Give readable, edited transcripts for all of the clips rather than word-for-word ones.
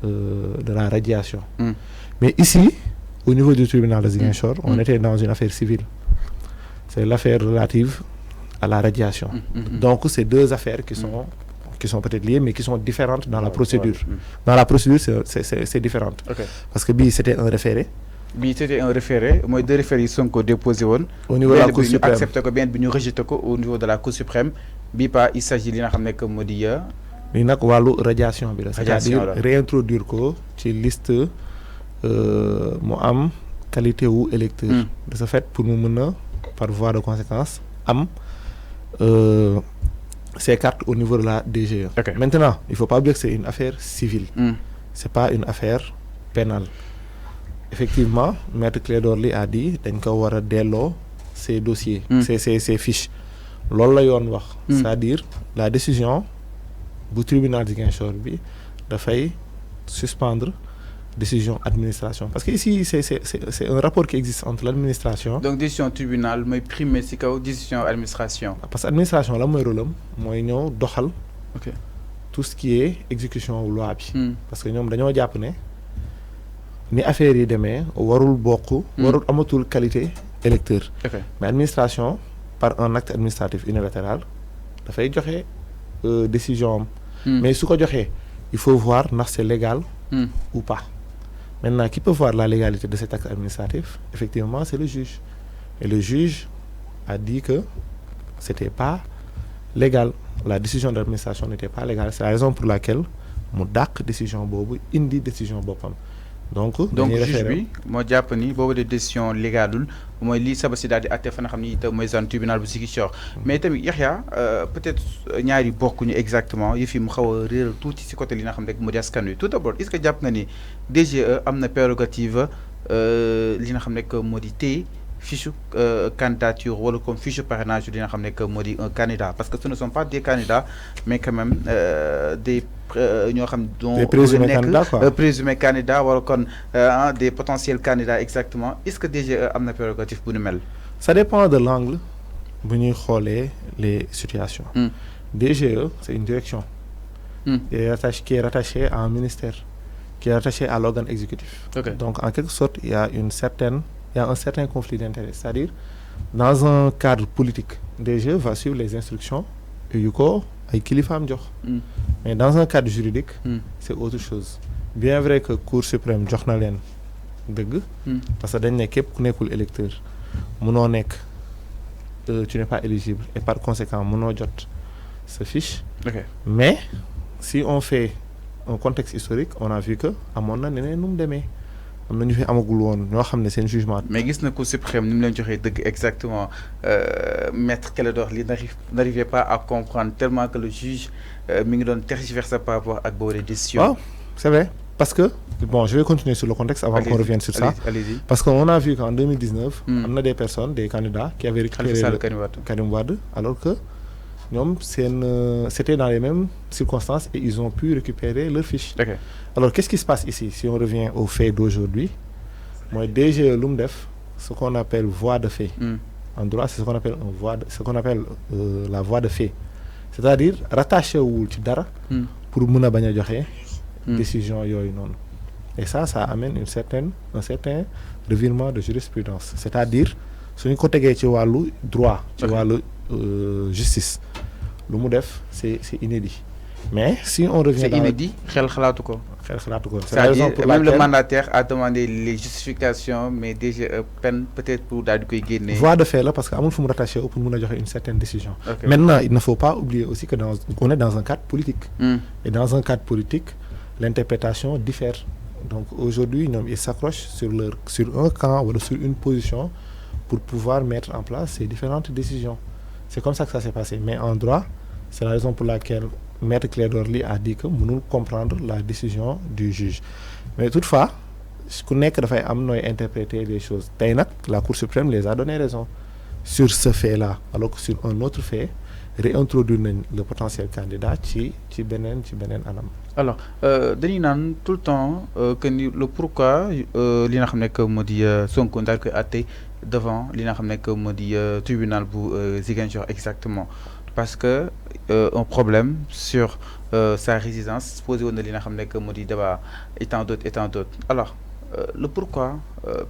de la radiation. Mais ici, au niveau du tribunal de Ziguinchor, on était dans une affaire civile. C'est l'affaire relative à la radiation. Donc, c'est deux affaires qui sont peut-être liées, mais qui sont différentes dans la procédure. Dans la procédure, c'est différent. Parce que c'était un référé. C'était un référé. Moi, deux référés sont déposés au niveau de la Cour suprême. Accepté que bien nous rejeté au niveau de la Cour suprême. Il s'agit d'une radiation. C'est-à-dire réintroduire la liste qualité ou électeur. De ce fait, pour nous mener, par voie de conséquence, ces cartes au niveau de la DGE. Maintenant, il ne faut pas oublier que c'est une affaire civile. Ce n'est pas une affaire pénale. Effectivement, Maître Clédorli a dit qu'il faut avoir ces dossiers, ces fiches. C'est-à-dire la décision du tribunal de Ziguinchor de faire suspendre décision administration. Parce que ici, c'est un rapport qui existe entre l'administration. Donc, décision tribunal, mais primé, c'est quoi décision administration? Parce que l'administration, là, moi, tout ce qui est exécution de loi. Parce que nous, nous japonais, ni affaire yi démé warul bokku warul amatul qualité électeur. Mais l'administration, par un acte administratif unilatéral, da fay joxé décision. Mais su ko joxé, il faut voir si c'est légal ou pas. Maintenant, qui peut voir la légalité de cet acte administratif? Effectivement, c'est le juge. Et le juge a dit que c'était pas légal. La décision de l'administration n'était pas légale. C'est la raison pour laquelle mon décision bobu indi décision bopam. Donc juge bi mo japp ni bobu de décision légale moy li sabasi daldi atté fa nga xamni te moy zone tribunal bu Ziguinchor. Mais tamit Yahya peut-être ñaari bokku ñu exactement yifi mu xawa réer touti ci côté li nga xam rek mo di askan wi. Tout d'abord, est-ce que japp nga ni DGE amna prérogative li nga xam rek mo di té fiche candidature ou comme fiche parrainage li nga xam rek mo di un candidat, parce que ce ne sont pas des candidats mais quand même des présumés candidats ou des potentiels candidats exactement. Est-ce que DGE a une prérogative pour nous? Ça dépend de l'angle où nous regardons les situations. DGE, c'est une direction qui est rattachée à un ministère, qui est rattachée à l'organe exécutif. Donc en quelque sorte, il y a un certain conflit d'intérêts. C'est-à-dire, dans un cadre politique, DGE va suivre les instructions et mais dans un cadre juridique, c'est autre chose. Bien vrai que Cour suprême jox na len deug parce que dañ ne képp ku nekkul électeur mënoo nekk tu n'es pas éligible et par conséquent mënoo jot sa fiche. Mais si on fait un contexte historique, on a vu que amoon na neneen nu mu demee. am na ñu fi amagul woon ñoo xam ne seen jugement. Mais gis na Cour suprême ni mu leen joxee dëgg exactement maître Clédorli n'arrivait pas à comprendre tellement que le juge mi ngi doon tergiverser par rapport ak boobu décision. C'est vrai, parce que bon, je vais continuer sur le contexte avant qu'on revienne sur ça. Allez-y. Parce qu'on a vu qu'en 2019 on a des personnes, des candidats qui avaient récupéré Karim Wade alors que c'était dans les mêmes circonstances et ils ont pu récupérer leur fiche. Alors qu'est-ce qui se passe ici si on revient au fait d'aujourd'hui? Moi, DGE l'UMDEF, ce qu'on appelle voie de fait. En droit, c'est ce qu'on appelle la voie de fait. C'est-à-dire rattaché au dara pour mëna baña joxé décision yoy non. Et ça amène un certain revirement de jurisprudence. C'est-à-dire suñu ko tégué ci walu droit, ci walu justice. Lu mu def c'est inédit. Mais si on revient c'est inédit, xel xalaatu ko. C'est-à-dire même le mandataire a demandé les justifications, mais déjà peine peut-être pour daal di koy génné. Voie de fait là parce que amul fu mu rattaché pour mëna joxe une certaine décision. Maintenant, il ne faut pas oublier aussi que on est dans un cadre politique. Et dans un cadre politique, l'interprétation diffère. Donc aujourd'hui, ils s'accrochent sur un camp ou sur une position pour pouvoir mettre en place ces différentes décisions. C'est comme ça que ça s'est passé. Mais en droit, c'est la raison pour laquelle Maître Clédorli a dit que nous devons comprendre la décision du juge. Mais toutefois, je connais que dafay am noy interpréter les choses. Tay nak la Cour suprême les a donné raison sur ce fait-là, alors que sur un autre fait, réintroduire le potentiel candidat ci benen anam. Alors dañuy naan tout le temps que le pourquoi li nga xamné que modi Sonko dal koy atté devant li nga xamné que modi tribunal bu Ziguinchor exactement parce que un problème sur sa résidence posé woon na li nga xam ne que moo di débat et tant d'autres alors le pourquoi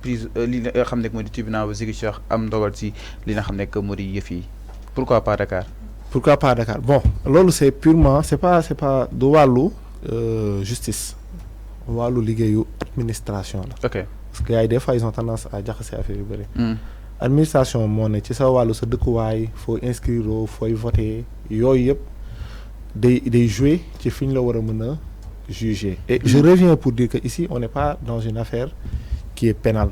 prise li nga xam ne moo di tribunal bu Ziguinchor am ndogal si li nga xam ne que moo di yëf yi pourquoi pas Dakar. Pourquoi pas Dakar? Bon, loolu c'est purement c'est pas du wàllu justice wàllu liggéeyu administration la. ok parce que des fois ils ont tendance à jaxase affaire yu bëri. Administration moo ne ci sa wàllu sa dëkkuwaay foo inscrire fooy voter yooyu yëpp day jouer ci fi ñu la war a mën a juger. Et je reviens pour dire que ici on n'est pas dans une affaire qui est pénale.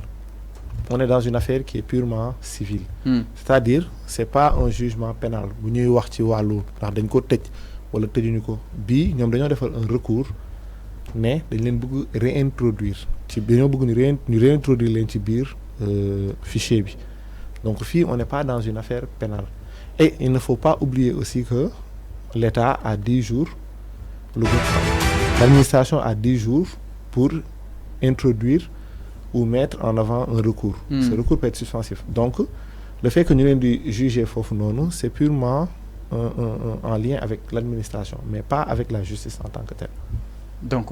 On est dans une affaire qui est purement civile. C'est-à-dire c'est pas un jugement pénal bu ñuy wax ci wàllu ndax dañ ko tëj wala tëjuñu ko bii ñoom dañoo defal un recours ne dañ leen bëgg réintroduire ci dañoo bëgg ñu réintroduire leen ci biir fichier bi donc fii on n'est pas dans une affaire pénale et il ne faut pas oublier aussi que l'État a 10 jours l'administration a 10 jours pour introduire ou mettre en avant un recours. Ce recours peut être suspensif. Donc, le fait que nous l'ayons dû juger foofu noonu, c'est purement en lien avec l'administration, mais pas avec la justice en tant que telle. Donc,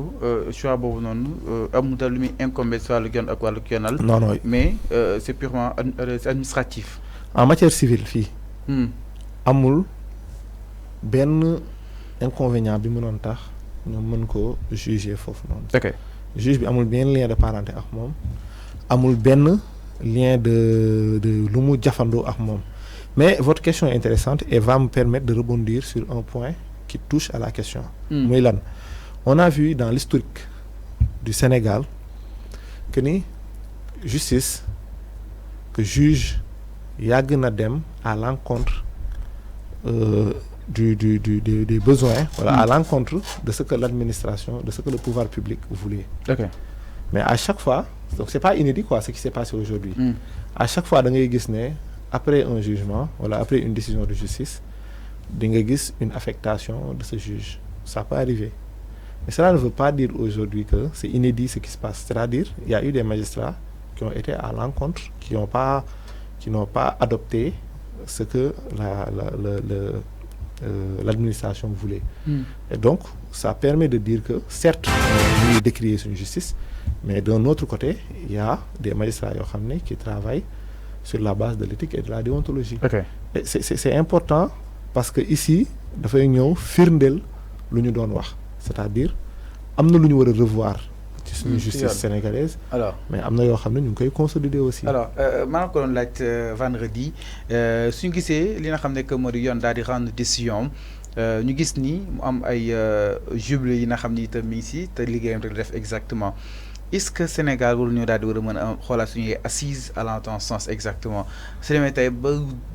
choix boobu noonu amul daal lu muy incombé si wàllu yoon ak wàllu yoonal. Non. Mais c'est purement administratif. En matière civile fii. amul benn inconvénient bi mënoon tax ñu mën ko juger foofu noonu. ok. Juge bi amul benn lien de parenté ak moom amul benn lien de lu mu jafandoo ak moom mais votre question est intéressante et va me permettre de rebondir sur un point qui touche à la question. muy lan on a vu dans l'historique du Sénégal que ni justice que juge yàgg na dem à l'encontre des besoins, voilà, à l'encontre de ce que l'administration, de ce que le pouvoir public voulait. Okay. Mais à chaque fois, donc c'est pas inédit quoi, ce qui s'est passé aujourd'hui. À chaque fois, après un jugement, voilà, après une décision de justice, une affectation de ce juge. Ça peut arriver. Mais cela ne veut pas dire aujourd'hui que c'est inédit ce qui se passe. C'est-à-dire, il y a eu des magistrats qui ont été à l'encontre, qui n'ont pas adopté ce que l'administration voulait. Et donc, ça permet de dire que, certes, on a décrié une justice, mais d'un autre côté, il y a des magistrats qui travaillent sur la base de l'éthique et de la déontologie. Okay. Et c'est important parce que ici, il faut firndel lu ñu doon wax, c'est-à-dire amna lu ñu wara revoir ci suñu justice sénégalaise. Alors, mais amna yo xamné ñu koy consolider aussi. Alors, man ko don laaj vendredi suñu gisee li nga xamné que modi yoon daal di rendre décision ñu gis ni mu am ay jubilé yi nga xamni itam mi ngi ci te liggéeyam rek def exactement. Est-ce que Sénégal waru ñu daal di wara mëna xoolaat suñuy assise à l'entend sens exactement su demee tey ba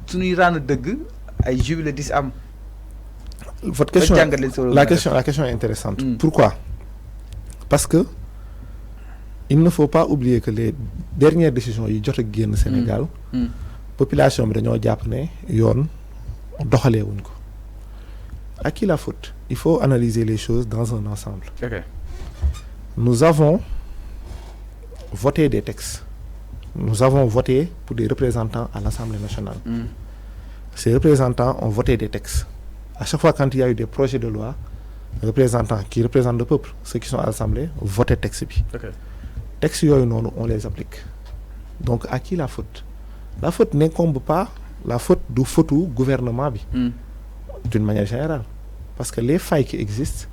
suñuy rendre dëgg ay jubilé di am. Votre question, la question est intéressante. Pourquoi? Parce que il ne faut pas oublier que les dernières décisions yi jot a génn Sénégal population bi dañoo jàpp ne yoon doxalee wuñ ko. À qui la faute? Il faut analyser les choses dans un ensemble. Okay. Nous avons voté des textes. Nous avons voté pour des représentants à l'Assemblée nationale. Ces représentants ont voté des textes. À chaque fois quand il y a eu des projets de loi, les représentants qui représentent le peuple, ceux qui sont à l'Assemblée, votent texte. Okay. Textes, on les applique. Donc à qui la faute? La faute n'incombe pas, la faute du faute au gouvernement d'une manière générale. Parce que les failles qui existent,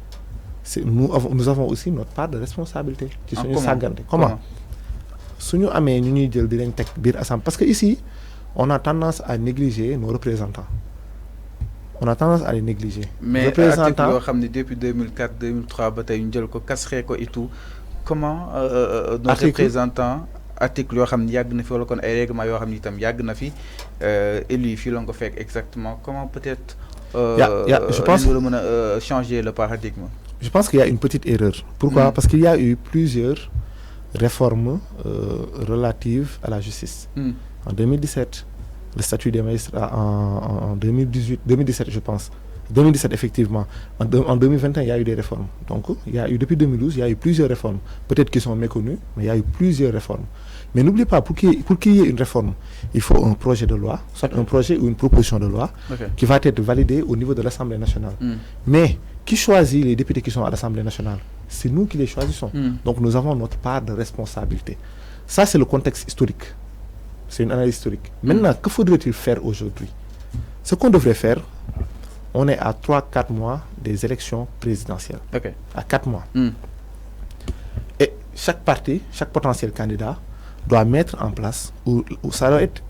nous avons aussi notre part de responsabilité. Comment? Parce que ici, on a tendance à négliger nos représentants. On a tendance à les négliger. Mais représentants depuis 2004, 2003, et tout, comment nos représentants article yoo xam ne yàgg na fi wala kon ay règlement yoo xam ne itam yàgg na fi élu fii la nga ko fekk exactement comment peut-être je pense mën a changer le paradigme. Je pense qu'il y a une petite erreur. Pourquoi? Parce qu'il y a eu plusieurs réformes relatives à la justice. En 2017, le statut des magistrats en 2017 je pense. 2017 effectivement. En 2021 il y a eu des réformes. Donc il y a eu depuis 2012 il y a eu plusieurs réformes. Peut-être qu'ils sont méconnus, mais il y a eu plusieurs réformes. Mais n'oubliez pas, pour qu'il y ait une réforme, il faut un projet de loi, soit un projet ou une proposition de loi qui va être validée au niveau de l'Assemblée nationale. Mais qui choisit les députés qui sont à l'Assemblée nationale? C'est nous qui les choisissons. Donc nous avons notre part de responsabilité. Ça, c'est le contexte historique. C'est une analyse historique. Maintenant, que faudrait-il faire aujourd'hui? Ce qu'on devrait faire, on est à 3-4 mois des élections présidentielles. À 4 mois. Et chaque parti, chaque potentiel candidat doit mettre en place, ou ça doit être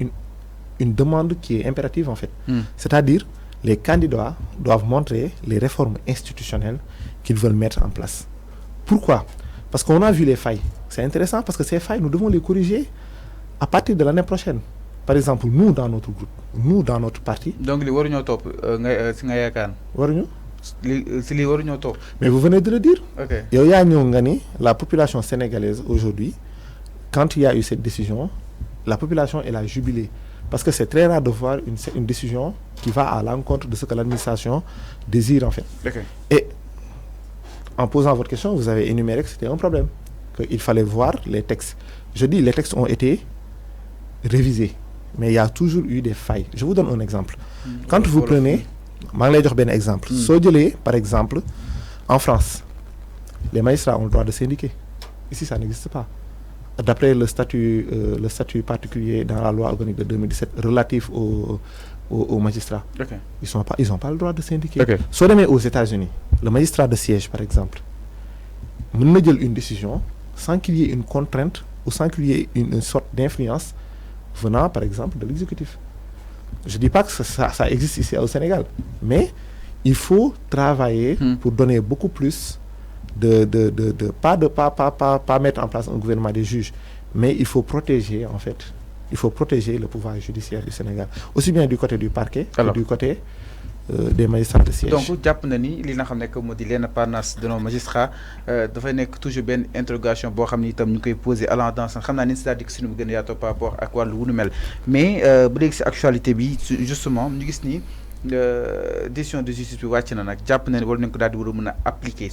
une demande qui est impérative en fait. C'est-à-dire, les candidats doivent montrer les réformes institutionnelles qu'ils veulent mettre en place. Pourquoi? Parce qu'on a vu les failles. C'est intéressant parce que ces failles, nous devons les corriger à partir de l'année prochaine. Par exemple, nous dans notre groupe, nous dans notre parti. Donc, les waruñoo top waruñu top. Mais vous venez de le dire. La population sénégalaise aujourd'hui, quand il y a eu cette décision, la population elle a jubilé. Parce que c'est très rare de voir une décision qui va à l'encontre de ce que l'administration désire en fait. Et en posant votre question, vous avez énuméré que c'était un problème. Qu'il fallait voir les textes. Je dis, les textes ont été révisés. Mais il y a toujours eu des failles. Je vous donne un exemple. Quand vous prenez, exemple. Par exemple, en France, les magistrats ont le droit de syndiquer. Ici, ça n'existe pas. D'après le statut particulier dans la loi organique de 2017 relatif aux magistrats, ils n'ont pas le droit de syndiquer. Soit aux États-Unis, le magistrat de siège, par exemple, peut prendre une décision sans qu'il y ait une contrainte ou sans qu'il y ait une sorte d'influence venant, par exemple, de l'exécutif. Je ne dis pas que ça existe ici au Sénégal, mais il faut travailler pour donner beaucoup plus pas mettre en place un gouvernement des juges, mais il faut protéger en fait, le pouvoir judiciaire du Sénégal, aussi bien du côté du parquet que du côté des magistrats de siège. Donc jàpp na ni li nga xam ne que moo di l'indépendance de nos magistrats dafay nekk toujours benn interrogation boo xam ni itam ñu koy posé allant dans xam naa ni c'est-à-dire que suñu mu gën a yaatoo par rapport ak wàllu wu nu mel mais ba léegi si actualité bi justement ñu gis ni décision de justice bi wàcc na nag jàpp na ni war nañ ko daal di war a mën a appliquer